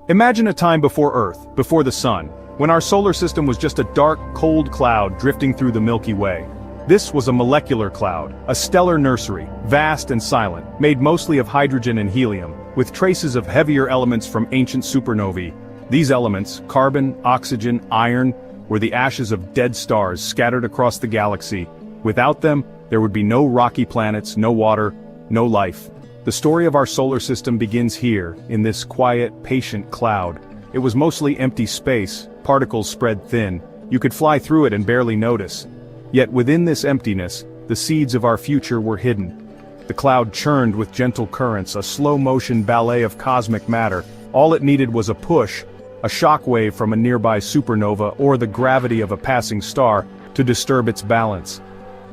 Imagine a time before Earth, before the Sun, when our solar system was just a dark, cold cloud drifting through the Milky Way. This was a molecular cloud, a stellar nursery, vast and silent, made mostly of hydrogen and helium, with traces of heavier elements from ancient supernovae. These elements, carbon, oxygen, iron, were the ashes of dead stars scattered across the galaxy. Without them, there would be no rocky planets, no water, no life. The story of our solar system begins here, in this quiet, patient cloud. It was mostly empty space, particles spread thin. You could fly through it and barely notice. Yet within this emptiness, the seeds of our future were hidden. The cloud churned with gentle currents, a slow-motion ballet of cosmic matter. All it needed was a push, a shock wave from a nearby supernova or the gravity of a passing star, to disturb its balance.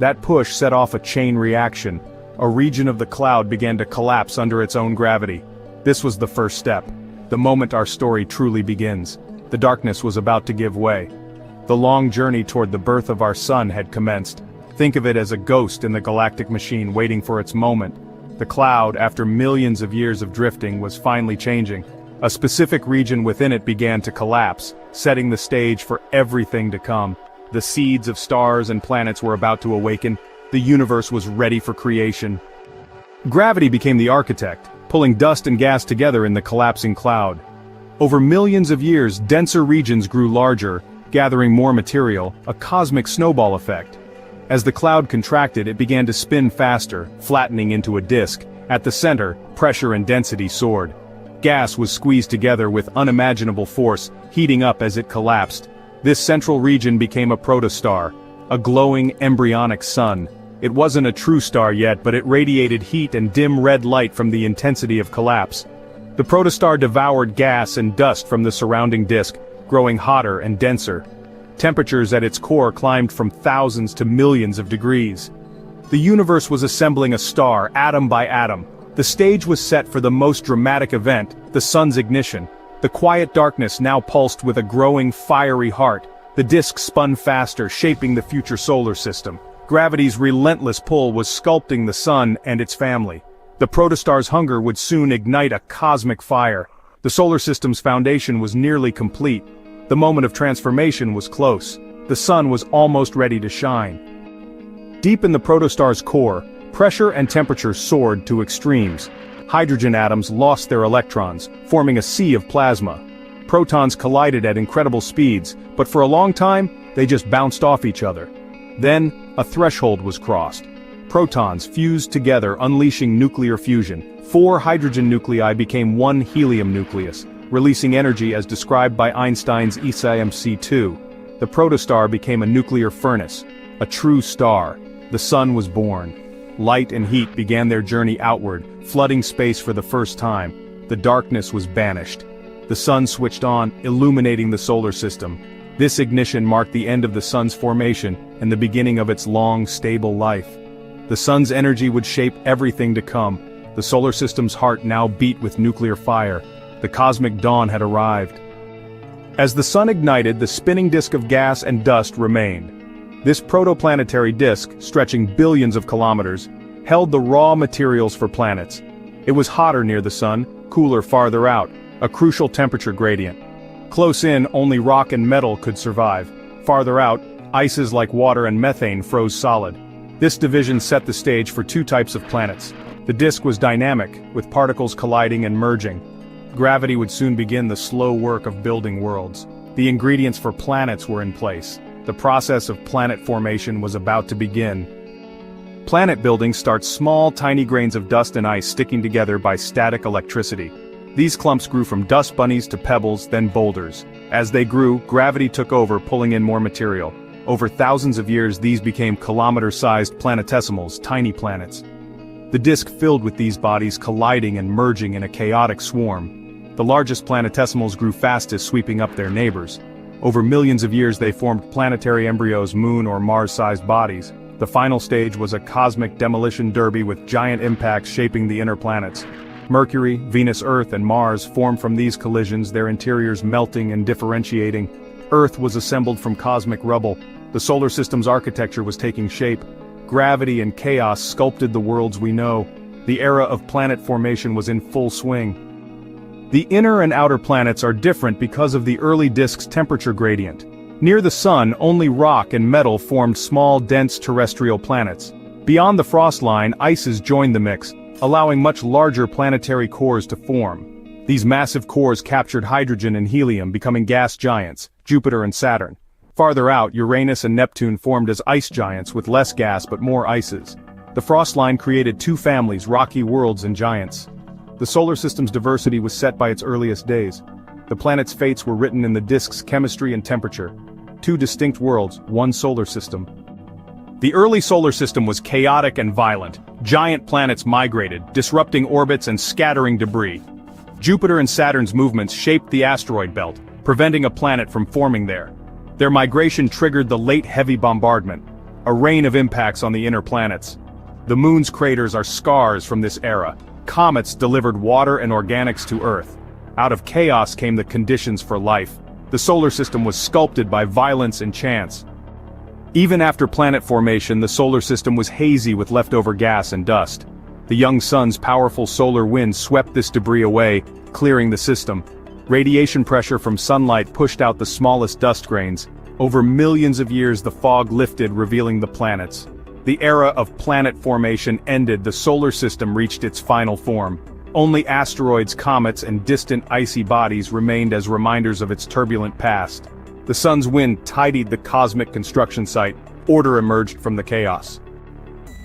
That push set off a chain reaction. A region of the cloud began to collapse under its own gravity. This was the first step. The moment our story truly begins. The darkness was about to give way. The long journey toward the birth of our sun had commenced. Think of it as a ghost in the galactic machine waiting for its moment. The cloud, after millions of years of drifting, was finally changing. A specific region within it began to collapse, setting the stage for everything to come. The seeds of stars and planets were about to awaken. The universe was ready for creation. Gravity became the architect, pulling dust and gas together in the collapsing cloud. Over millions of years, denser regions grew larger, gathering more material, a cosmic snowball effect. As the cloud contracted, it began to spin faster, flattening into a disk. At the center, pressure and density soared. Gas was squeezed together with unimaginable force, heating up as it collapsed. This central region became a protostar, a glowing, embryonic sun. It wasn't a true star yet, but it radiated heat and dim red light from the intensity of collapse. The protostar devoured gas and dust from the surrounding disk, growing hotter and denser. Temperatures at its core climbed from thousands to millions of degrees. The universe was assembling a star, atom by atom. The stage was set for the most dramatic event, the sun's ignition. The quiet darkness now pulsed with a growing, fiery heart. The disk spun faster, shaping the future solar system. Gravity's relentless pull was sculpting the sun and its family. The protostar's hunger would soon ignite a cosmic fire. The solar system's foundation was nearly complete. The moment of transformation was close. The sun was almost ready to shine. Deep in the protostar's core, pressure and temperature soared to extremes. Hydrogen atoms lost their electrons, forming a sea of plasma. Protons collided at incredible speeds, but for a long time, they just bounced off each other. Then, a threshold was crossed. Protons fused together, unleashing nuclear fusion. 4 hydrogen nuclei became 1 helium nucleus, releasing energy as described by Einstein's ECMC2. The protostar became a nuclear furnace, a true star. The sun was born. Light and heat began their journey outward, flooding space for the first time. The darkness was banished. The sun switched on, illuminating the solar system. This ignition marked the end of the sun's formation and the beginning of its long, stable life. The sun's energy would shape everything to come. The solar system's heart now beat with nuclear fire. The cosmic dawn had arrived. As the sun ignited, the spinning disk of gas and dust remained. This protoplanetary disk, stretching billions of kilometers, held the raw materials for planets. It was hotter near the sun, cooler farther out, a crucial temperature gradient. Close in, only rock and metal could survive. Farther out, ices like water and methane froze solid. This division set the stage for 2 types of planets. The disk was dynamic, with particles colliding and merging. Gravity would soon begin the slow work of building worlds. The ingredients for planets were in place. The process of planet formation was about to begin. Planet building starts small, tiny grains of dust and ice sticking together by static electricity. These clumps grew from dust bunnies to pebbles, then boulders. As they grew, gravity took over, pulling in more material. Over thousands of years, these became kilometer-sized planetesimals, tiny planets. The disk filled with these bodies colliding and merging in a chaotic swarm. The largest planetesimals grew fastest, sweeping up their neighbors. Over millions of years, they formed planetary embryos, moon or Mars-sized bodies. The final stage was a cosmic demolition derby with giant impacts shaping the inner planets. Mercury, Venus, Earth, and Mars formed from these collisions, their interiors melting and differentiating. Earth was assembled from cosmic rubble. The solar system's architecture was taking shape. Gravity and chaos sculpted the worlds we know. The era of planet formation was in full swing. The inner and outer planets are different because of the early disk's temperature gradient. Near the Sun, only rock and metal formed small, dense terrestrial planets. Beyond the frost line, ices joined the mix, allowing much larger planetary cores to form. These massive cores captured hydrogen and helium, becoming gas giants, Jupiter and Saturn. Farther out, Uranus and Neptune formed as ice giants with less gas but more ices. The frost line created two families, rocky worlds and giants. The solar system's diversity was set by its earliest days. The planets' fates were written in the disk's chemistry and temperature. Two distinct worlds, one solar system. The early solar system was chaotic and violent. Giant planets migrated, disrupting orbits and scattering debris. Jupiter and Saturn's movements shaped the asteroid belt, preventing a planet from forming there. Their migration triggered the late heavy bombardment, a rain of impacts on the inner planets. The moon's craters are scars from this era. Comets delivered water and organics to Earth. Out of chaos came the conditions for life. The solar system was sculpted by violence and chance. Even after planet formation, the solar system was hazy with leftover gas and dust. The young sun's powerful solar wind swept this debris away, clearing the system. Radiation pressure from sunlight pushed out the smallest dust grains. Over millions of years the fog lifted, revealing the planets. The era of planet formation ended, the solar system reached its final form. Only asteroids, comets, and distant icy bodies remained as reminders of its turbulent past. The sun's wind tidied the cosmic construction site. Order emerged from the chaos.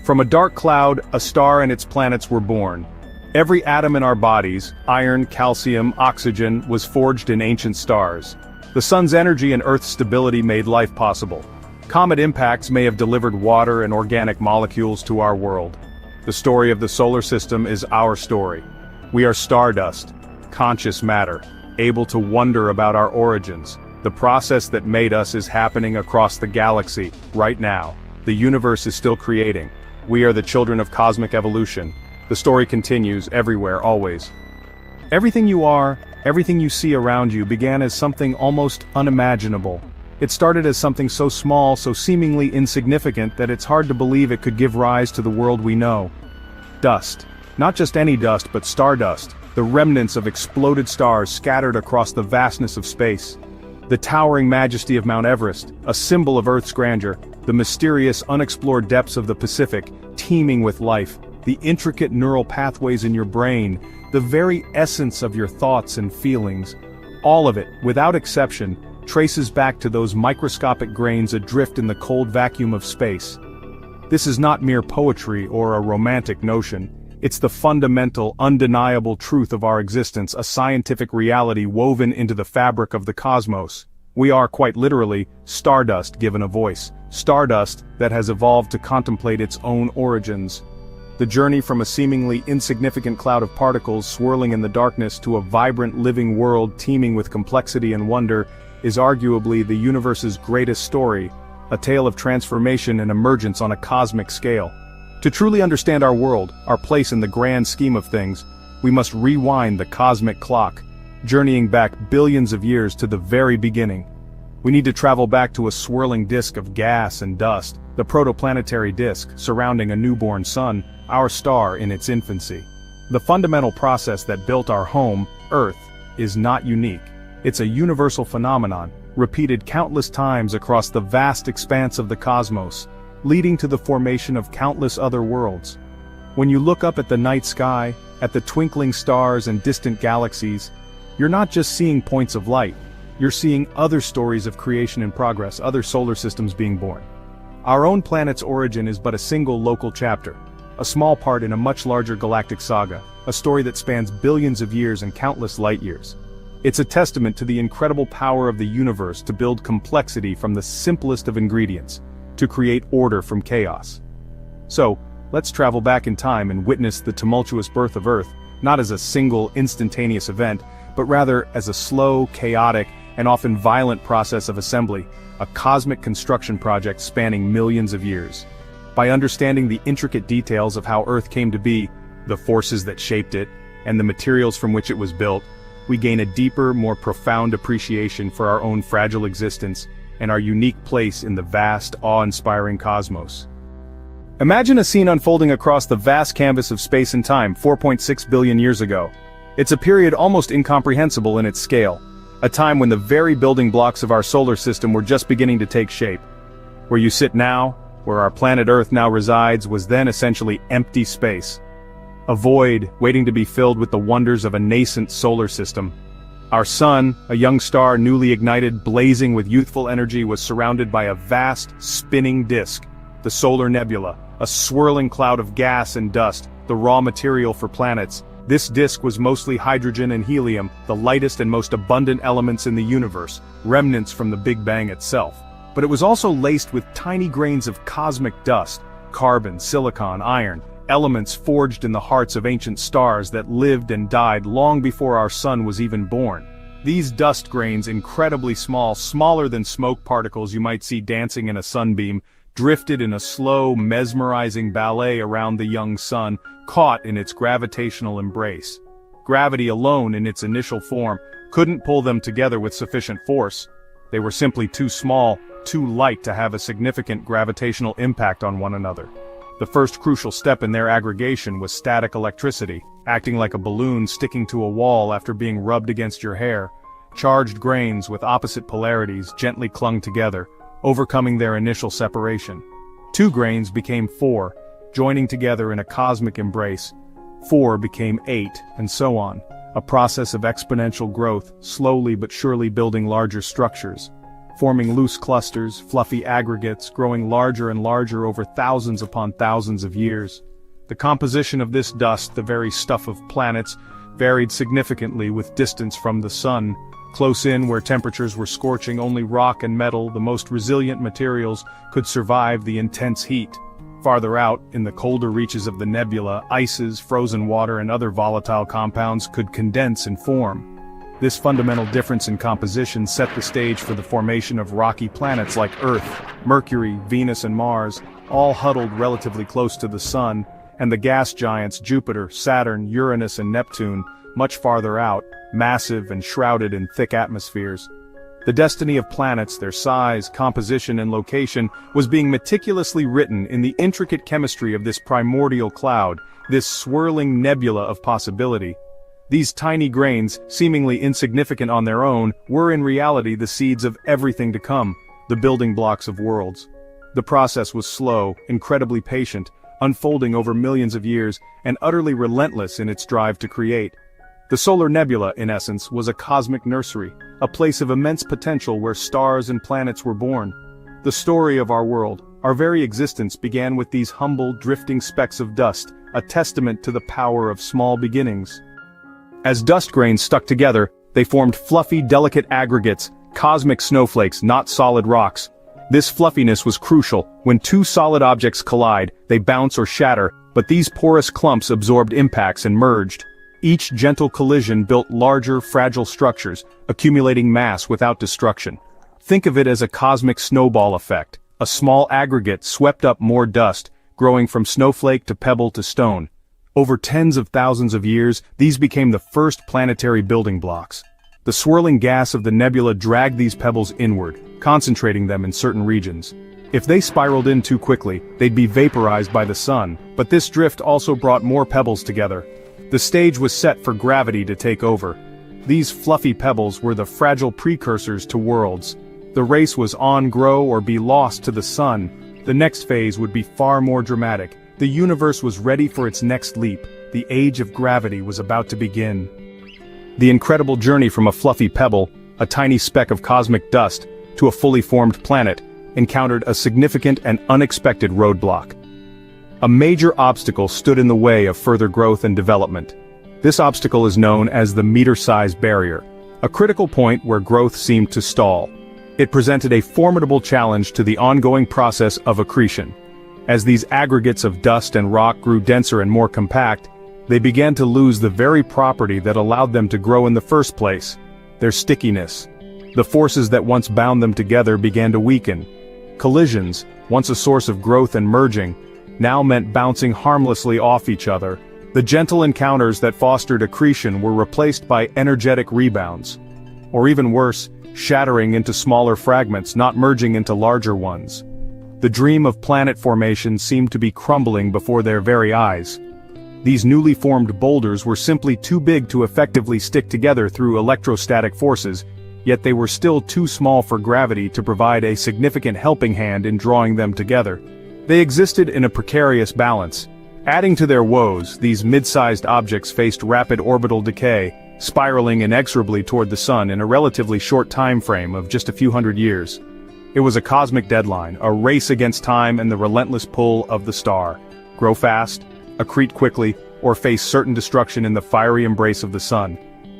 From a dark cloud, a star and its planets were born. Every atom in our bodies, iron, calcium, oxygen, was forged in ancient stars. The sun's energy and Earth's stability made life possible. Comet impacts may have delivered water and organic molecules to our world. The story of the solar system is our story. We are stardust, conscious matter, able to wonder about our origins. The process that made us is happening across the galaxy, right now. The universe is still creating. We are the children of cosmic evolution. The story continues, everywhere, always. Everything you are, everything you see around you began as something almost unimaginable. It started as something so small, so seemingly insignificant that it's hard to believe it could give rise to the world we know. Dust. Not just any dust, but stardust, the remnants of exploded stars scattered across the vastness of space. The towering majesty of Mount Everest, a symbol of Earth's grandeur, the mysterious unexplored depths of the Pacific, teeming with life, the intricate neural pathways in your brain, the very essence of your thoughts and feelings. All of it, without exception, traces back to those microscopic grains adrift in the cold vacuum of space. This is not mere poetry or a romantic notion. It's the fundamental, undeniable truth of our existence, a scientific reality woven into the fabric of the cosmos. We are, quite literally, stardust given a voice. Stardust that has evolved to contemplate its own origins. The journey from a seemingly insignificant cloud of particles swirling in the darkness to a vibrant living world teeming with complexity and wonder is arguably the universe's greatest story, a tale of transformation and emergence on a cosmic scale. To truly understand our world, our place in the grand scheme of things, we must rewind the cosmic clock, journeying back billions of years to the very beginning. We need to travel back to a swirling disk of gas and dust, the protoplanetary disk surrounding a newborn sun, our star in its infancy. The fundamental process that built our home, Earth, is not unique. It's a universal phenomenon, repeated countless times across the vast expanse of the cosmos, leading to the formation of countless other worlds. When you look up at the night sky, at the twinkling stars and distant galaxies, you're not just seeing points of light, you're seeing other stories of creation in progress, other solar systems being born. Our own planet's origin is but a single local chapter, a small part in a much larger galactic saga, a story that spans billions of years and countless light years. It's a testament to the incredible power of the universe to build complexity from the simplest of ingredients, to create order from chaos. So, let's travel back in time and witness the tumultuous birth of Earth, not as a single instantaneous event, but rather as a slow, chaotic, and often violent process of assembly, a cosmic construction project spanning millions of years. By understanding the intricate details of how Earth came to be, the forces that shaped it, and the materials from which it was built, we gain a deeper, more profound appreciation for our own fragile existence and our unique place in the vast, awe-inspiring cosmos. Imagine a scene unfolding across the vast canvas of space and time 4.6 billion years ago. It's a period almost incomprehensible in its scale, a time when the very building blocks of our solar system were just beginning to take shape. Where you sit now, where our planet Earth now resides, was then essentially empty space. A void waiting to be filled with the wonders of a nascent solar system. Our sun, a young star newly ignited, blazing with youthful energy, was surrounded by a vast, spinning disk, the solar nebula, a swirling cloud of gas and dust, the raw material for planets. This disk was mostly hydrogen and helium, the lightest and most abundant elements in the universe, remnants from the Big Bang itself. But it was also laced with tiny grains of cosmic dust, carbon, silicon, iron, elements forged in the hearts of ancient stars that lived and died long before our sun was even born. These dust grains, incredibly small, smaller than smoke particles you might see dancing in a sunbeam, drifted in a slow, mesmerizing ballet around the young sun, caught in its gravitational embrace. Gravity alone in its initial form couldn't pull them together with sufficient force. They were simply too small, too light to have a significant gravitational impact on one another. The first crucial step in their aggregation was static electricity, acting like a balloon sticking to a wall after being rubbed against your hair. Charged grains with opposite polarities gently clung together, overcoming their initial separation. 2 grains became 4, joining together in a cosmic embrace. 4 became 8, and so on, a process of exponential growth, slowly but surely building larger structures, forming loose clusters, fluffy aggregates, growing larger and larger over thousands upon thousands of years. The composition of this dust, the very stuff of planets, varied significantly with distance from the sun. Close in, where temperatures were scorching, only rock and metal, the most resilient materials, could survive the intense heat. Farther out, in the colder reaches of the nebula, ices, frozen water, and other volatile compounds could condense and form. This fundamental difference in composition set the stage for the formation of rocky planets like Earth, Mercury, Venus, and Mars, all huddled relatively close to the Sun, and the gas giants Jupiter, Saturn, Uranus, and Neptune, much farther out, massive and shrouded in thick atmospheres. The destiny of planets, their size, composition, and location, was being meticulously written in the intricate chemistry of this primordial cloud, this swirling nebula of possibility. These tiny grains, seemingly insignificant on their own, were in reality the seeds of everything to come, the building blocks of worlds. The process was slow, incredibly patient, unfolding over millions of years, and utterly relentless in its drive to create. The solar nebula, in essence, was a cosmic nursery, a place of immense potential where stars and planets were born. The story of our world, our very existence, began with these humble, drifting specks of dust, a testament to the power of small beginnings. As dust grains stuck together, they formed fluffy, delicate aggregates, cosmic snowflakes, not solid rocks. This fluffiness was crucial. When 2 solid objects collide, they bounce or shatter, but these porous clumps absorbed impacts and merged. Each gentle collision built larger, fragile structures, accumulating mass without destruction. Think of it as a cosmic snowball effect. A small aggregate swept up more dust, growing from snowflake to pebble to stone. Over tens of thousands of years, these became the first planetary building blocks. The swirling gas of the nebula dragged these pebbles inward, concentrating them in certain regions. If they spiraled in too quickly, they'd be vaporized by the sun, but this drift also brought more pebbles together. The stage was set for gravity to take over. These fluffy pebbles were the fragile precursors to worlds. The race was on, grow, or be lost to the sun. The next phase would be far more dramatic. The universe was ready for its next leap. The age of gravity was about to begin. The incredible journey from a fluffy pebble, a tiny speck of cosmic dust, to a fully formed planet, encountered a significant and unexpected roadblock. A major obstacle stood in the way of further growth and development. This obstacle is known as the meter-sized barrier, a critical point where growth seemed to stall. It presented a formidable challenge to the ongoing process of accretion. As these aggregates of dust and rock grew denser and more compact, they began to lose the very property that allowed them to grow in the first place, their stickiness. The forces that once bound them together began to weaken. Collisions, once a source of growth and merging, now meant bouncing harmlessly off each other. The gentle encounters that fostered accretion were replaced by energetic rebounds. Or even worse, shattering into smaller fragments, not merging into larger ones. The dream of planet formation seemed to be crumbling before their very eyes. These newly formed boulders were simply too big to effectively stick together through electrostatic forces, yet they were still too small for gravity to provide a significant helping hand in drawing them together. They existed in a precarious balance. Adding to their woes, these mid-sized objects faced rapid orbital decay, spiraling inexorably toward the sun in a relatively short time frame of just a few hundred years. It was a cosmic deadline, a race against time and the relentless pull of the star. Grow fast, accrete quickly, or face certain destruction in the fiery embrace of the sun.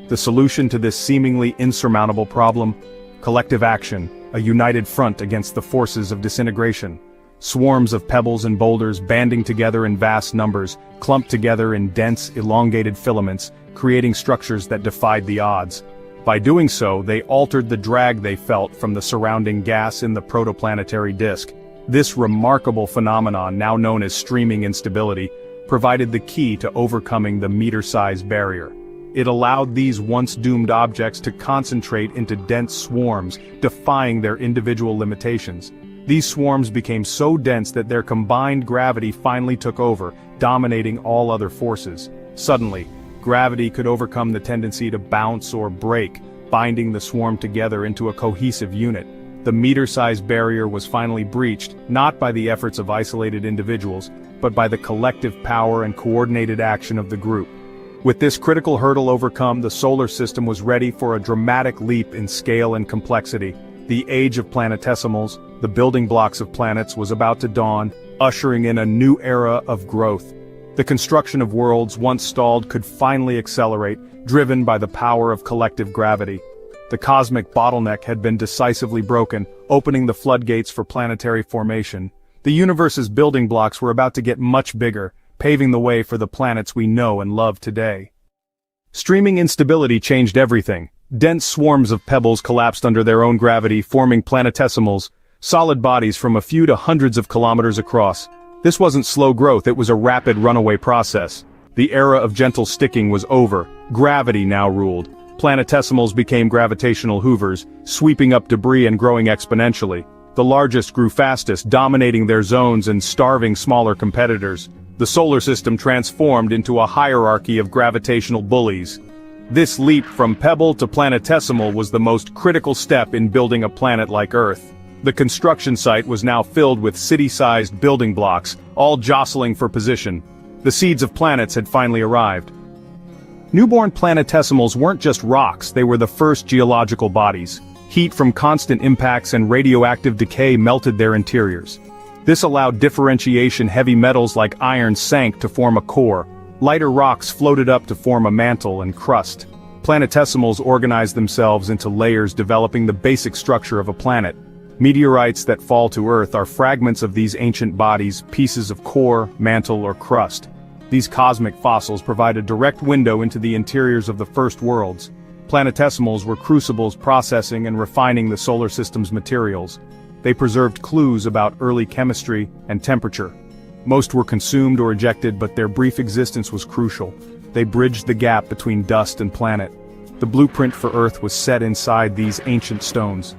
The solution to this seemingly insurmountable problem? Collective action, a united front against the forces of disintegration. Swarms of pebbles and boulders banding together in vast numbers, clumped together in dense, elongated filaments, creating structures that defied the odds. By doing so, they altered the drag they felt from the surrounding gas in the protoplanetary disk. This remarkable phenomenon, now known as streaming instability, provided the key to overcoming the meter-sized barrier. It allowed these once-doomed objects to concentrate into dense swarms, defying their individual limitations. These swarms became so dense that their combined gravity finally took over, dominating all other forces. Suddenly, gravity could overcome the tendency to bounce or break, binding the swarm together into a cohesive unit. The meter-sized barrier was finally breached, not by the efforts of isolated individuals, but by the collective power and coordinated action of the group. With this critical hurdle overcome, the solar system was ready for a dramatic leap in scale and complexity. The age of planetesimals, the building blocks of planets, was about to dawn, ushering in a new era of growth. The construction of worlds once stalled could finally accelerate, driven by the power of collective gravity. The cosmic bottleneck had been decisively broken, opening the floodgates for planetary formation. The universe's building blocks were about to get much bigger, paving the way for the planets we know and love today. Streaming instability changed everything. Dense swarms of pebbles collapsed under their own gravity, forming planetesimals, solid bodies from a few to hundreds of kilometers across. This wasn't slow growth, it was a rapid runaway process. The era of gentle sticking was over. Gravity now ruled. Planetesimals became gravitational hoovers, sweeping up debris and growing exponentially. The largest grew fastest, dominating their zones and starving smaller competitors. The solar system transformed into a hierarchy of gravitational bullies. This leap from pebble to planetesimal was the most critical step in building a planet like Earth. The construction site was now filled with city-sized building blocks, all jostling for position. The seeds of planets had finally arrived. Newborn planetesimals weren't just rocks, they were the first geological bodies. Heat from constant impacts and radioactive decay melted their interiors. This allowed differentiation. Heavy metals like iron sank to form a core. Lighter rocks floated up to form a mantle and crust. Planetesimals organized themselves into layers, developing the basic structure of a planet. Meteorites that fall to Earth are fragments of these ancient bodies, pieces of core, mantle, or crust. These cosmic fossils provide a direct window into the interiors of the first worlds. Planetesimals were crucibles processing and refining the solar system's materials. They preserved clues about early chemistry and temperature. Most were consumed or ejected, but their brief existence was crucial. They bridged the gap between dust and planet. The blueprint for Earth was set inside these ancient stones.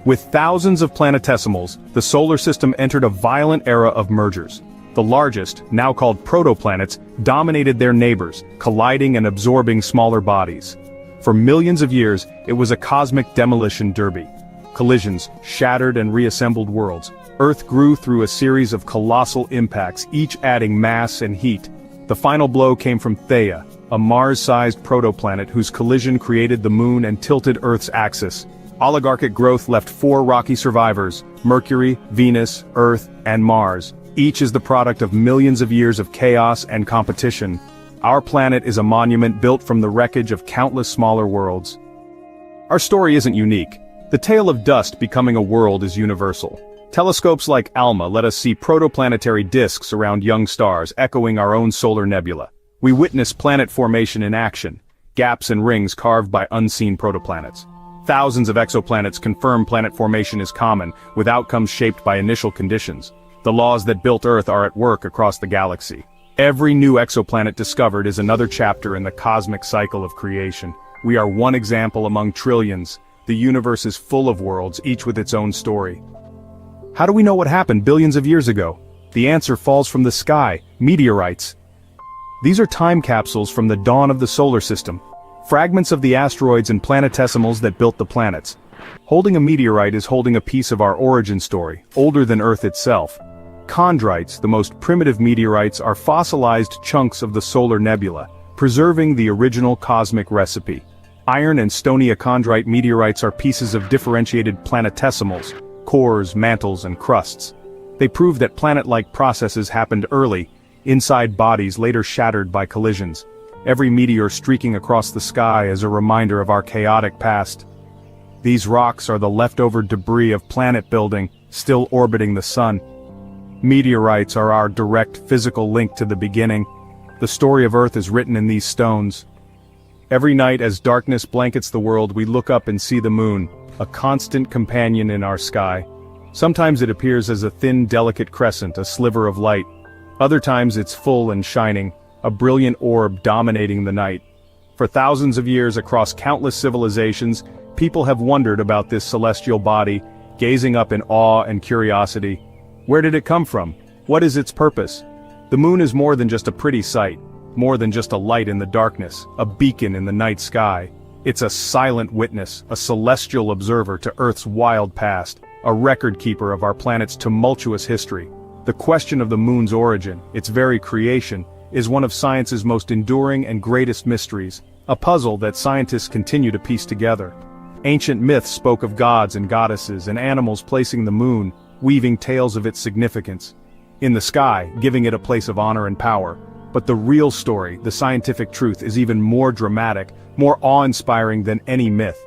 With thousands of planetesimals, the solar system entered a violent era of mergers. The largest, now called protoplanets, dominated their neighbors, colliding and absorbing smaller bodies. For millions of years, it was a cosmic demolition derby. Collisions shattered and reassembled worlds. Earth grew through a series of colossal impacts, each adding mass and heat. The final blow came from Theia, a Mars-sized protoplanet whose collision created the moon and tilted Earth's axis. Oligarchic growth left 4 rocky survivors: Mercury, Venus, Earth, and Mars. Each is the product of millions of years of chaos and competition. Our planet is a monument built from the wreckage of countless smaller worlds. Our story isn't unique. The tale of dust becoming a world is universal. Telescopes like ALMA let us see protoplanetary disks around young stars, echoing our own solar nebula. We witness planet formation in action, gaps and rings carved by unseen protoplanets. Thousands of exoplanets confirm planet formation is common, with outcomes shaped by initial conditions. The laws that built Earth are at work across the galaxy. Every new exoplanet discovered is another chapter in the cosmic cycle of creation. We are one example among trillions. The universe is full of worlds, each with its own story. How do we know what happened billions of years ago? The answer falls from the sky: meteorites. These are time capsules from the dawn of the solar system, fragments of the asteroids and planetesimals that built the planets. Holding a meteorite is holding a piece of our origin story, older than Earth itself. Chondrites, the most primitive meteorites, are fossilized chunks of the solar nebula, preserving the original cosmic recipe. Iron and stony chondrite meteorites are pieces of differentiated planetesimals, cores, mantles, and crusts. They prove that planet-like processes happened early, inside bodies later shattered by collisions. Every meteor streaking across the sky is a reminder of our chaotic past. These rocks are the leftover debris of planet building, still orbiting the sun. Meteorites are our direct physical link to the beginning. The story of Earth is written in these stones. Every night as darkness blankets the world, we look up and see the moon, a constant companion in our sky. Sometimes it appears as a thin, delicate crescent, a sliver of light. Other times it's full and shining, a brilliant orb dominating the night. For thousands of years across countless civilizations, people have wondered about this celestial body, gazing up in awe and curiosity. Where did it come from? What is its purpose? The moon is more than just a pretty sight, more than just a light in the darkness, a beacon in the night sky. It's a silent witness, a celestial observer to Earth's wild past, a record keeper of our planet's tumultuous history. The question of the moon's origin, its very creation, is one of science's most enduring and greatest mysteries, a puzzle that scientists continue to piece together. Ancient myths spoke of gods and goddesses and animals placing the moon, weaving tales of its significance in the sky, giving it a place of honor and power. But the real story, the scientific truth, is even more dramatic, more awe-inspiring than any myth.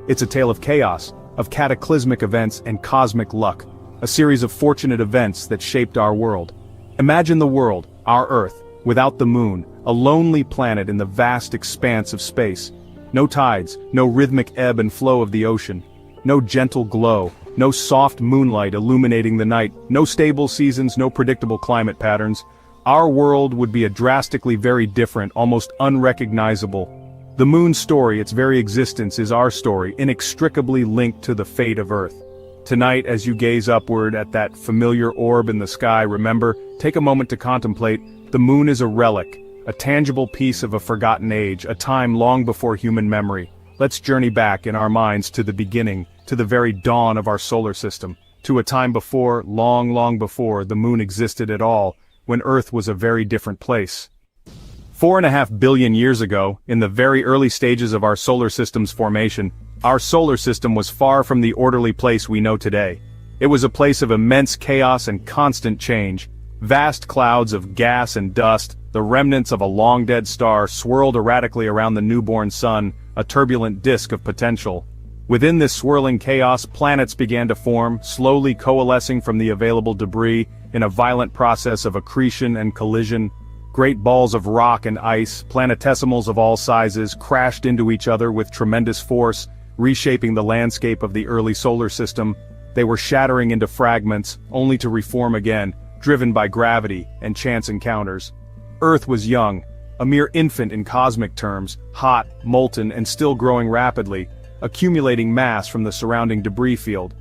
It's a tale of chaos, of cataclysmic events and cosmic luck, a series of fortunate events that shaped our world. Imagine the world, our Earth, without the moon, a lonely planet in the vast expanse of space. No tides, no rhythmic ebb and flow of the ocean, no gentle glow, no soft moonlight illuminating the night, no stable seasons, no predictable climate patterns. Our world would be a drastically very different, almost unrecognizable. The moon's story, its very existence, is our story, inextricably linked to the fate of Earth. Tonight, as you gaze upward at that familiar orb in the sky, remember, take a moment to contemplate. The moon is a relic, a tangible piece of a forgotten age, a time long before human memory. Let's journey back in our minds to the beginning, to the very dawn of our solar system, to a time before, long, long before, the moon existed at all, when Earth was a very different place. 4.5 billion years ago, in the very early stages of our solar system's formation, our solar system was far from the orderly place we know today. It was a place of immense chaos and constant change. Vast clouds of gas and dust, the remnants of a long-dead star, swirled erratically around the newborn sun, a turbulent disk of potential. Within this swirling chaos, planets began to form, slowly coalescing from the available debris, in a violent process of accretion and collision. Great balls of rock and ice, planetesimals of all sizes, crashed into each other with tremendous force, reshaping the landscape of the early solar system. They were shattering into fragments, only to reform again, driven by gravity and chance encounters. Earth was young, a mere infant in cosmic terms, hot, molten, and still growing rapidly, accumulating mass from the surrounding debris field.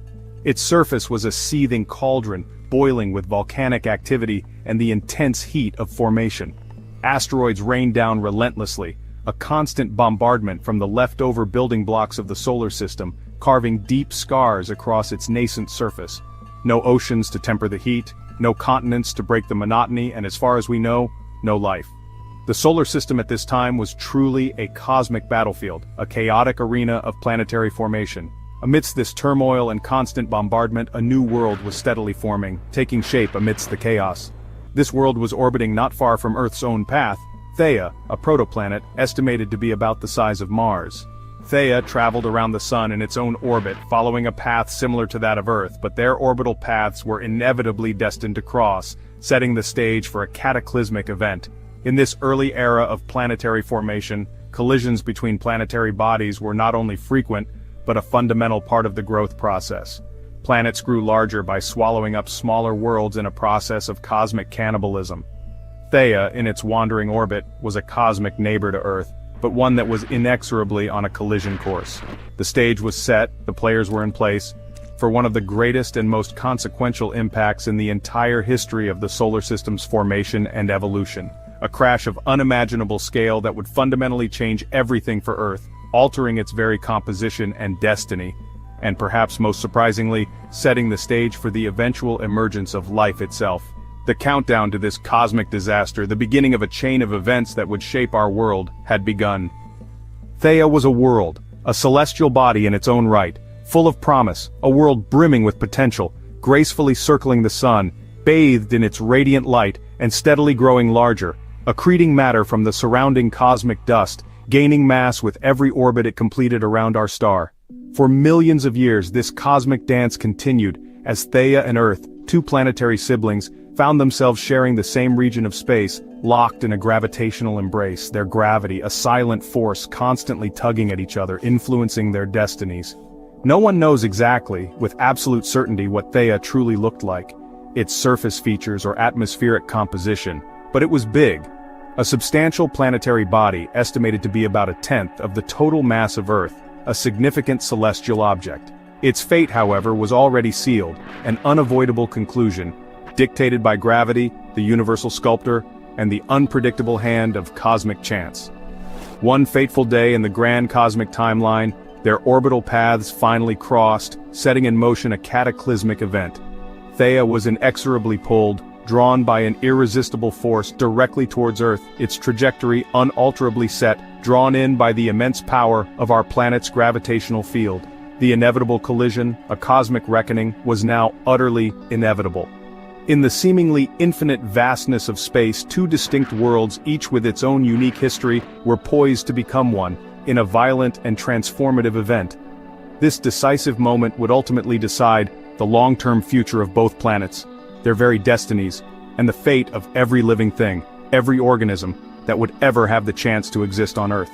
Its surface was a seething cauldron, boiling with volcanic activity and the intense heat of formation. Asteroids rained down relentlessly, a constant bombardment from the leftover building blocks of the solar system, carving deep scars across its nascent surface. No oceans to temper the heat, no continents to break the monotony, and as far as we know, no life. The solar system at this time was truly a cosmic battlefield, a chaotic arena of planetary formation. Amidst this turmoil and constant bombardment, a new world was steadily forming, taking shape amidst the chaos. This world was orbiting not far from Earth's own path, Theia, a protoplanet estimated to be about the size of Mars. Theia traveled around the Sun in its own orbit, following a path similar to that of Earth, but their orbital paths were inevitably destined to cross, setting the stage for a cataclysmic event. In this early era of planetary formation, collisions between planetary bodies were not only frequent, but a fundamental part of the growth process. Planets grew larger by swallowing up smaller worlds in a process of cosmic cannibalism. Theia, in its wandering orbit, was a cosmic neighbor to Earth, but one that was inexorably on a collision course. The stage was set, the players were in place, for one of the greatest and most consequential impacts in the entire history of the solar system's formation and evolution. a crash of unimaginable scale that would fundamentally change everything for Earth, altering its very composition and destiny, and perhaps most surprisingly, setting the stage for the eventual emergence of life itself. The countdown to this cosmic disaster, the beginning of a chain of events that would shape our world, had begun. Theia was a world, a celestial body in its own right, full of promise, a world brimming with potential, gracefully circling the sun, bathed in its radiant light, and steadily growing larger, accreting matter from the surrounding cosmic dust, gaining mass with every orbit it completed around our star. For millions of years this cosmic dance continued, as Theia and Earth, two planetary siblings, found themselves sharing the same region of space, locked in a gravitational embrace, their gravity a silent force constantly tugging at each other, influencing their destinies. No one knows exactly, with absolute certainty, what Theia truly looked like, its surface features or atmospheric composition, but it was big. A substantial planetary body estimated to be about a tenth of the total mass of Earth, a significant celestial object. Its fate, however, was already sealed, an unavoidable conclusion, dictated by gravity, the universal sculptor, and the unpredictable hand of cosmic chance. One fateful day in the grand cosmic timeline, their orbital paths finally crossed, setting in motion a cataclysmic event. Theia was inexorably pulled, drawn by an irresistible force directly towards Earth, its trajectory unalterably set, drawn in by the immense power of our planet's gravitational field. The inevitable collision, a cosmic reckoning, was now utterly inevitable. In the seemingly infinite vastness of space, two distinct worlds, each with its own unique history, were poised to become one, in a violent and transformative event. This decisive moment would ultimately decide the long-term future of both planets, their very destinies, and the fate of every living thing, every organism, that would ever have the chance to exist on Earth.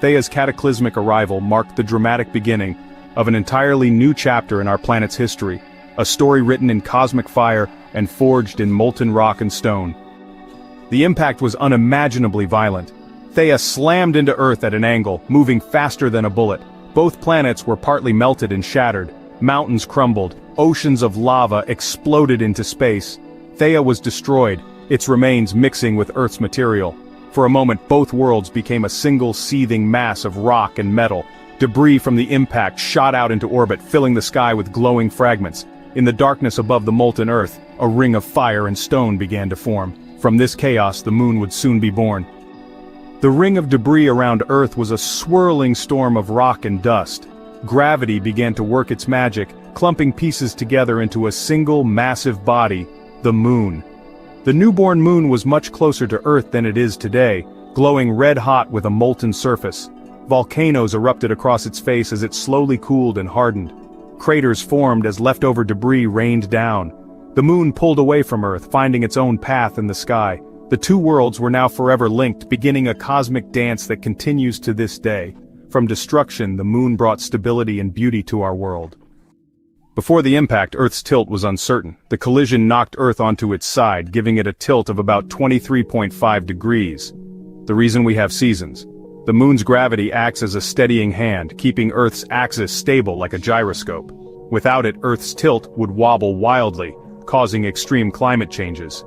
Theia's cataclysmic arrival marked the dramatic beginning of an entirely new chapter in our planet's history, a story written in cosmic fire and forged in molten rock and stone. The impact was unimaginably violent. Theia slammed into Earth at an angle, moving faster than a bullet. Both planets were partly melted and shattered. Mountains crumbled, oceans of lava exploded into space. Theia was destroyed, its remains mixing with Earth's material. For a moment both worlds became a single seething mass of rock and metal. Debris from the impact shot out into orbit, filling the sky with glowing fragments. In the darkness above the molten Earth, a ring of fire and stone began to form. From this chaos the moon would soon be born. The ring of debris around Earth was a swirling storm of rock and dust. Gravity began to work its magic, clumping pieces together into a single massive body, the moon. The newborn moon was much closer to Earth than it is today, glowing red-hot with a molten surface. Volcanoes erupted across its face as it slowly cooled and hardened. Craters formed as leftover debris rained down. The moon pulled away from Earth, finding its own path in the sky. The two worlds were now forever linked, beginning a cosmic dance that continues to this day. From destruction, the moon brought stability and beauty to our world. Before the impact, Earth's tilt was uncertain. The collision knocked Earth onto its side, giving it a tilt of about 23.5 degrees. The reason we have seasons. The moon's gravity acts as a steadying hand, keeping Earth's axis stable like a gyroscope. Without it, Earth's tilt would wobble wildly, causing extreme climate changes.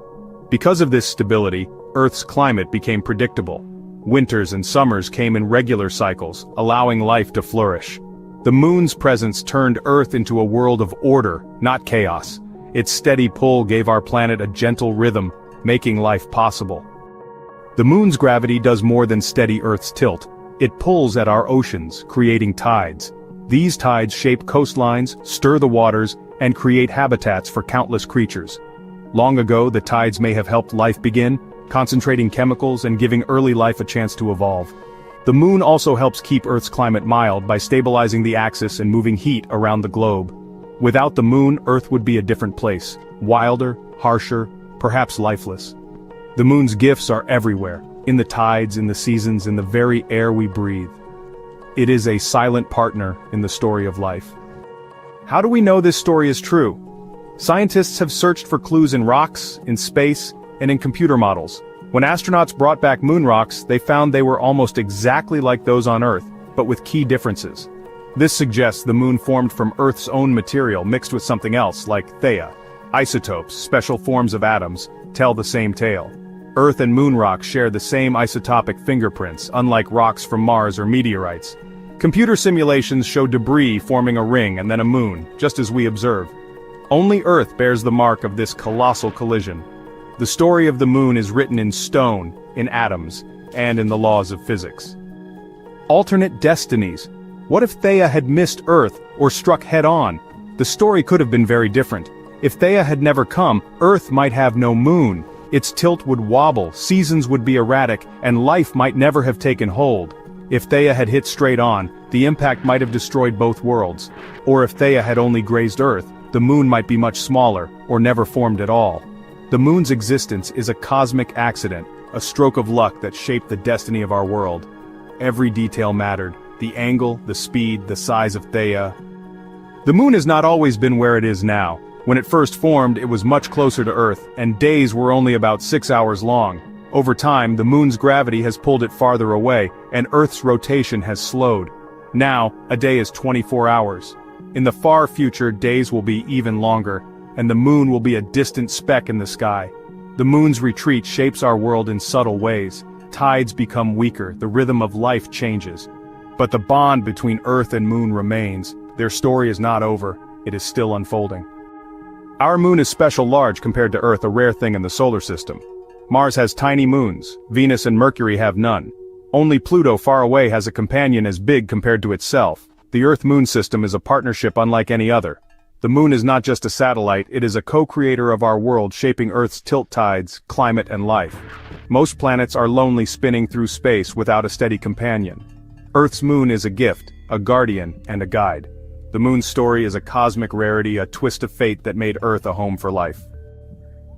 Because of this stability, Earth's climate became predictable. Winters and summers came in regular cycles, allowing life to flourish. The moon's presence turned Earth into a world of order, not chaos. Its steady pull gave our planet a gentle rhythm, making life possible. The moon's gravity does more than steady Earth's tilt. It pulls at our oceans, creating tides. These tides shape coastlines, stir the waters, and create habitats for countless creatures. Long ago, the tides may have helped life begin, concentrating chemicals and giving early life a chance to evolve. The moon also helps keep Earth's climate mild by stabilizing the axis and moving heat around the globe. Without the moon, Earth would be a different place, wilder, harsher, perhaps lifeless. The moon's gifts are everywhere, in the tides, in the seasons, in the very air we breathe. It is a silent partner in the story of life. How do we know this story is true? Scientists have searched for clues in rocks, in space, and in computer models. When astronauts brought back moon rocks, they found they were almost exactly like those on Earth, but with key differences. This suggests the moon formed from Earth's own material mixed with something else, like Theia. Isotopes, special forms of atoms, tell the same tale. Earth and moon rocks share the same isotopic fingerprints, unlike rocks from Mars or meteorites. Computer simulations show debris forming a ring and then a moon, just as we observe. Only Earth bears the mark of this colossal collision. The story of the moon is written in stone, in atoms, and in the laws of physics. Alternate destinies. What if Theia had missed Earth or struck head-on? The story could have been very different. If Theia had never come, Earth might have no moon. Its tilt would wobble, seasons would be erratic, and life might never have taken hold. If Theia had hit straight on, the impact might have destroyed both worlds. Or if Theia had only grazed Earth, the moon might be much smaller, or never formed at all. The moon's existence is a cosmic accident, a stroke of luck that shaped the destiny of our world. Every detail mattered: the angle, the speed, the size of Theia. The moon has not always been where it is now. When it first formed, it was much closer to Earth, and days were only about 6 hours long. Over time, the moon's gravity has pulled it farther away, and Earth's rotation has slowed. Now, a day is 24 hours. In the far future, days will be even longer, and the moon will be a distant speck in the sky. The moon's retreat shapes our world in subtle ways. Tides become weaker, the rhythm of life changes. But the bond between Earth and moon remains. Their story is not over, it is still unfolding. Our moon is special large compared to Earth, a rare thing in the solar system. Mars has tiny moons, Venus and Mercury have none. Only Pluto far away has a companion as big compared to itself. The Earth-Moon system is a partnership unlike any other. The moon is not just a satellite, it is a co-creator of our world, shaping Earth's tilt tides, climate and life. Most planets are lonely, spinning through space without a steady companion. Earth's moon is a gift, a guardian, and a guide. The moon's story is a cosmic rarity, a twist of fate that made Earth a home for life.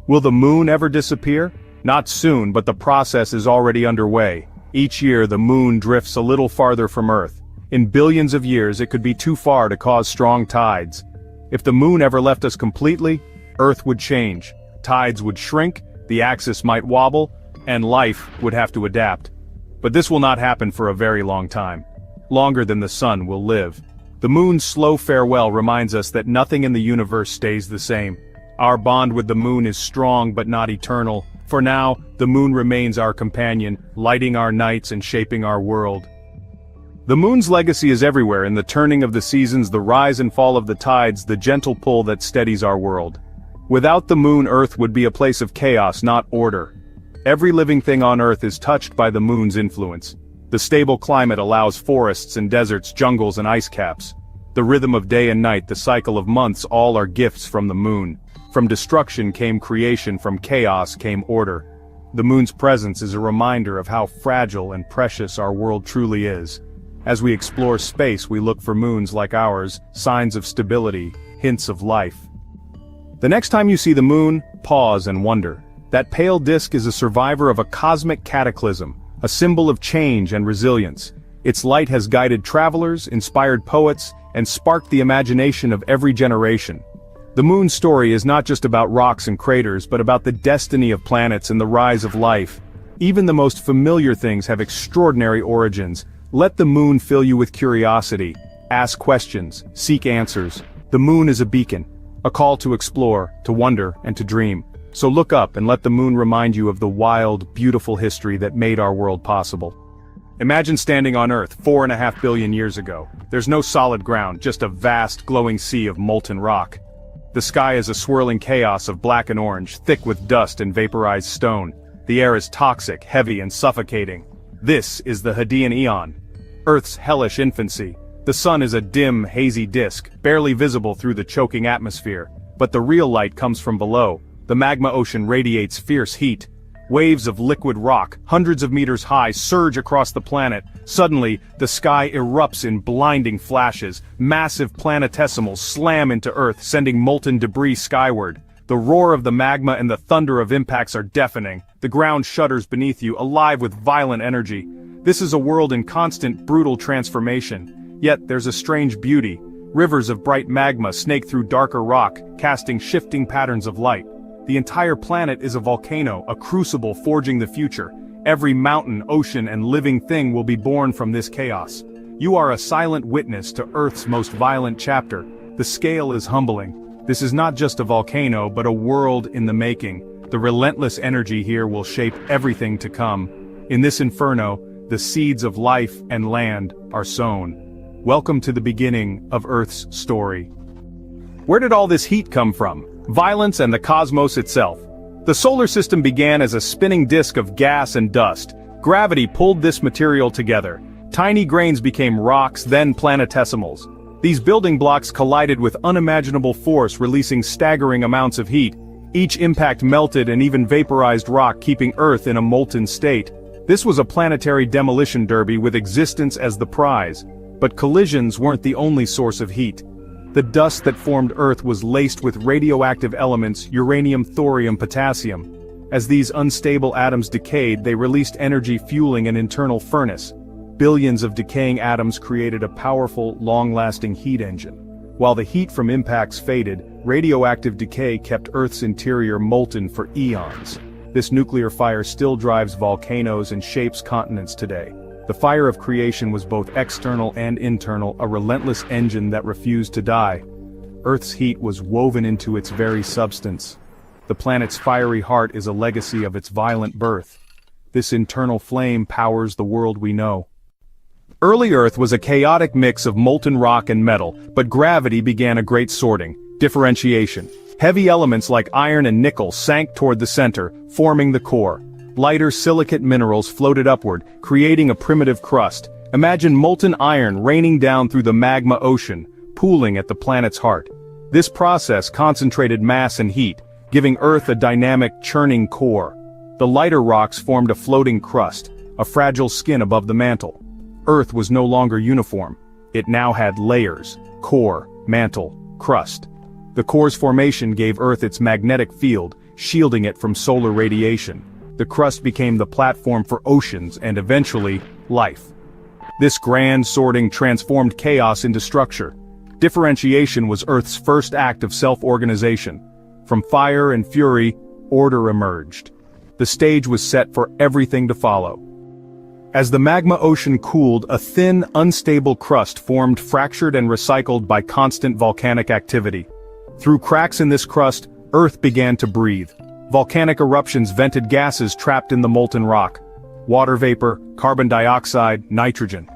Will the moon ever disappear? Not soon, but the process is already underway. Each year the moon drifts a little farther from Earth. In billions of years it could be too far to cause strong tides. If the moon ever left us completely, Earth would change. Tides would shrink, the axis might wobble, and life would have to adapt. But this will not happen for a very long time. Longer than the sun will live. The moon's slow farewell reminds us that nothing in the universe stays the same. Our bond with the moon is strong but not eternal. For now, the moon remains our companion, lighting our nights and shaping our world. The moon's legacy is everywhere, in the turning of the seasons, the rise and fall of the tides, the gentle pull that steadies our world. Without the moon, Earth would be a place of chaos, not order. Every living thing on Earth is touched by the moon's influence. The stable climate allows forests and deserts, jungles and ice caps. The rhythm of day and night, the cycle of months, all are gifts from the moon. From destruction came creation, from chaos came order. The moon's presence is a reminder of how fragile and precious our world truly is. As we explore space, we look for moons like ours, signs of stability, hints of life. The next time you see the moon, pause and wonder. That pale disk is a survivor of a cosmic cataclysm, a symbol of change and resilience. Its light has guided travelers, inspired poets, and sparked the imagination of every generation. The moon's story is not just about rocks and craters, but about the destiny of planets and the rise of life. Even the most familiar things have extraordinary origins. Let the moon fill you with curiosity. Ask questions, seek answers. The moon is a beacon, a call to explore, to wonder, and to dream. So look up and let the moon remind you of the wild, beautiful history that made our world possible. Imagine standing on Earth 4.5 billion years ago. There's no solid ground, just a vast, glowing sea of molten rock. The sky is a swirling chaos of black and orange, thick with dust and vaporized stone. The air is toxic, heavy, and suffocating. This is the Hadean Eon, Earth's hellish infancy. The sun is a dim, hazy disk, barely visible through the choking atmosphere. But the real light comes from below. The magma ocean radiates fierce heat. Waves of liquid rock, hundreds of meters high, surge across the planet. Suddenly, the sky erupts in blinding flashes. Massive planetesimals slam into Earth, sending molten debris skyward. The roar of the magma and the thunder of impacts are deafening. The ground shudders beneath you, alive with violent energy. This is a world in constant, brutal transformation. Yet there's a strange beauty. Rivers of bright magma snake through darker rock, casting shifting patterns of light. The entire planet is a volcano, a crucible forging the future. Every mountain, ocean, and living thing will be born from this chaos. You are a silent witness to Earth's most violent chapter. The scale is humbling. This is not just a volcano, but a world in the making. The relentless energy here will shape everything to come. In this inferno, the seeds of life and land are sown. Welcome to the beginning of Earth's story. Where did all this heat come from? Violence and the cosmos itself. The solar system began as a spinning disk of gas and dust. Gravity pulled this material together. Tiny grains became rocks, then planetesimals. These building blocks collided with unimaginable force, releasing staggering amounts of heat. Each impact melted and even vaporized rock, keeping Earth in a molten state. This was a planetary demolition derby with existence as the prize. But collisions weren't the only source of heat. The dust that formed Earth was laced with radioactive elements: uranium, thorium, potassium. As these unstable atoms decayed, they released energy, fueling an internal furnace. Billions of decaying atoms created a powerful, long-lasting heat engine. While the heat from impacts faded, radioactive decay kept Earth's interior molten for eons. This nuclear fire still drives volcanoes and shapes continents today. The fire of creation was both external and internal, a relentless engine that refused to die. Earth's heat was woven into its very substance. The planet's fiery heart is a legacy of its violent birth. This internal flame powers the world we know. Early Earth was a chaotic mix of molten rock and metal, but gravity began a great sorting, differentiation. Heavy elements like iron and nickel sank toward the center, forming the core. Lighter silicate minerals floated upward, creating a primitive crust. Imagine molten iron raining down through the magma ocean, pooling at the planet's heart. This process concentrated mass and heat, giving Earth a dynamic, churning core. The lighter rocks formed a floating crust, a fragile skin above the mantle. Earth was no longer uniform. It now had layers: core, mantle, crust. The core's formation gave Earth its magnetic field, shielding it from solar radiation. The crust became the platform for oceans and eventually, life. This grand sorting transformed chaos into structure. Differentiation was Earth's first act of self-organization. From fire and fury, order emerged. The stage was set for everything to follow. As the magma ocean cooled, a thin, unstable crust formed, fractured and recycled by constant volcanic activity. Through cracks in this crust, Earth began to breathe. Volcanic eruptions vented gases trapped in the molten rock: water vapor, carbon dioxide, nitrogen.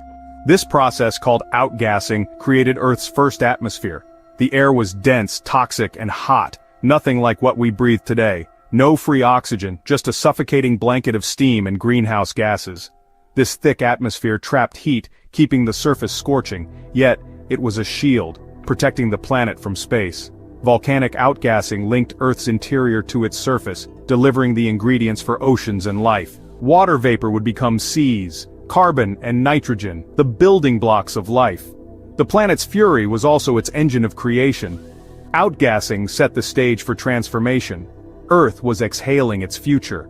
This process, called outgassing, created Earth's first atmosphere. The air was dense, toxic, and hot, nothing like what we breathe today. No free oxygen, just a suffocating blanket of steam and greenhouse gases. This thick atmosphere trapped heat, keeping the surface scorching, yet it was a shield, protecting the planet from space. Volcanic outgassing linked Earth's interior to its surface, delivering the ingredients for oceans and life. Water vapor would become seas, carbon and nitrogen, the building blocks of life. The planet's fury was also its engine of creation. Outgassing set the stage for transformation. Earth was exhaling its future.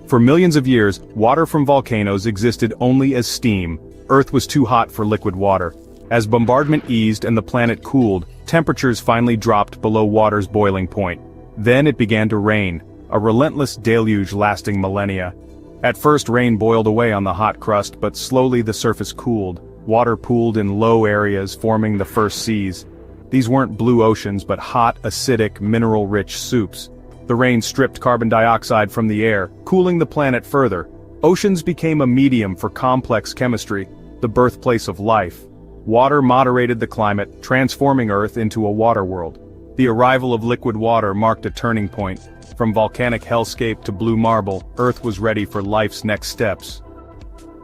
For millions of years, water from volcanoes existed only as steam. Earth was too hot for liquid water. As bombardment eased and the planet cooled, temperatures finally dropped below water's boiling point. Then it began to rain, a relentless deluge lasting millennia. At first, rain boiled away on the hot crust, but slowly the surface cooled. Water pooled in low areas, forming the first seas. These weren't blue oceans, but hot, acidic, mineral-rich soups. The rain stripped carbon dioxide from the air, cooling the planet further. Oceans became a medium for complex chemistry, the birthplace of life. Water moderated the climate, transforming Earth into a water world. The arrival of liquid water marked a turning point. From volcanic hellscape to blue marble, Earth was ready for life's next steps.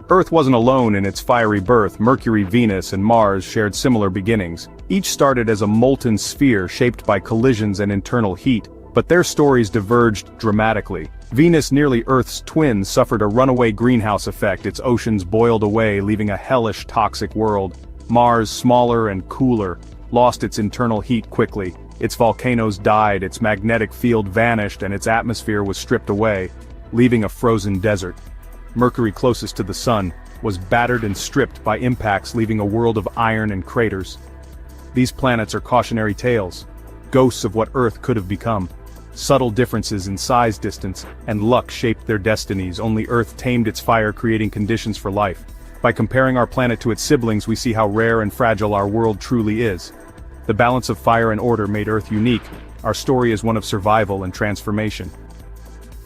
Earth wasn't alone in its fiery birth. Mercury, Venus, and Mars shared similar beginnings. Each started as a molten sphere shaped by collisions and internal heat, but their stories diverged dramatically. Venus, nearly Earth's twin, suffered a runaway greenhouse effect. Its oceans boiled away, leaving a hellish, toxic world. Mars, smaller and cooler, lost its internal heat quickly. Its volcanoes died, its magnetic field vanished, and its atmosphere was stripped away, leaving a frozen desert. Mercury, closest to the sun, was battered and stripped by impacts, leaving a world of iron and craters. These planets are cautionary tales, ghosts of what Earth could have become. Subtle differences in size, distance, and luck shaped their destinies. Only Earth tamed its fire, creating conditions for life. By comparing our planet to its siblings, we see how rare and fragile our world truly is. The balance of fire and order made Earth unique. Our story is one of survival and transformation.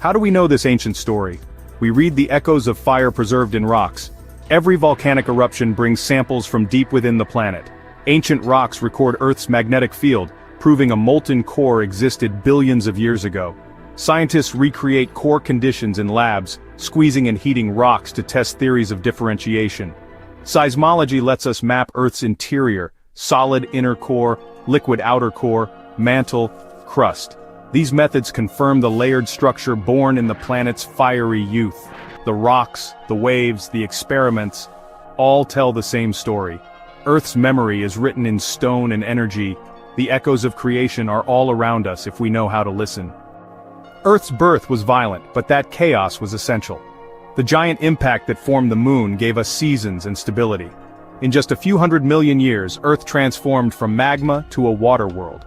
How do we know this ancient story? We read the echoes of fire preserved in rocks. Every volcanic eruption brings samples from deep within the planet. Ancient rocks record Earth's magnetic field, proving a molten core existed billions of years ago. Scientists recreate core conditions in labs, squeezing and heating rocks to test theories of differentiation. Seismology lets us map Earth's interior: solid inner core, liquid outer core, mantle, crust. These methods confirm the layered structure born in the planet's fiery youth. The rocks, the waves, the experiments, all tell the same story. Earth's memory is written in stone and energy. The echoes of creation are all around us if we know how to listen. Earth's birth was violent, but that chaos was essential. The giant impact that formed the moon gave us seasons and stability. In just a few 100 million years, Earth transformed from magma to a water world.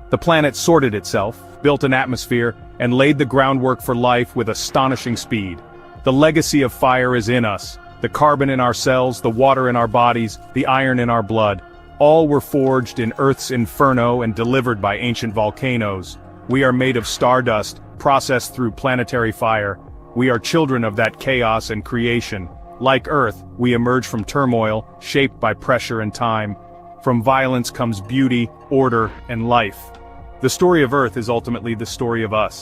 The planet sorted itself, built an atmosphere, and laid the groundwork for life with astonishing speed. The legacy of fire is in us. The carbon in our cells, the water in our bodies, the iron in our blood. All were forged in Earth's inferno and delivered by ancient volcanoes. We are made of stardust, processed through planetary fire. We are children of that chaos and creation. Like Earth, we emerge from turmoil, shaped by pressure and time. From violence comes beauty, order, and life. The story of Earth is ultimately the story of us.